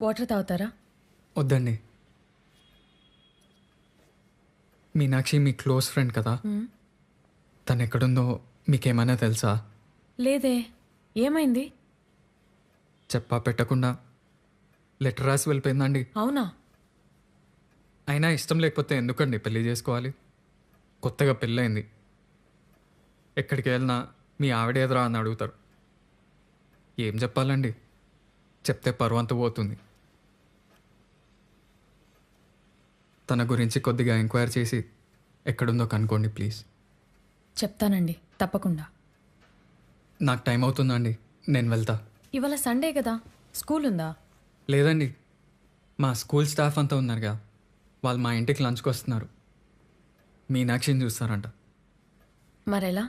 Water తాగుతారా? వద్దండి. మీనాక్షి మీ close friend కదా, తను ఎక్కడుందో మీకేమైనా తెలుసా? లేదే, ఏమైంది? చెప్పా పెట్టకుండా లెటర్ రాసి వెళ్ళిపోయిందండి. అవునా? అయినా ఇష్టం లేకపోతే ఎందుకండి పెళ్లి చేసుకోవాలి? కొత్తగా పెళ్ళైంది. ఎక్కడికి వెళ్ళినా మీ ఆవిడ ఎదురా అని అడుగుతారు. ఏం చెప్పాలండి? చెప్తే పరువంతా పోతుంది. తన గురించి కొద్దిగా ఎంక్వైరీ చేసి ఎక్కడుందో కనుక్కోండి ప్లీజ్. చెప్తానండి, తప్పకుండా. నాకు టైం అవుతుందండి, నేను వెళ్తా. ఇవాళ సండే కదా, స్కూల్ ఉందా? లేదండి, మా స్కూల్ స్టాఫ్ అంతా ఉన్నారుగా, వాళ్ళు మా ఇంటికి లంచ్కి వస్తున్నారు. మీనాక్షిని చూస్తారంట. మరెలా?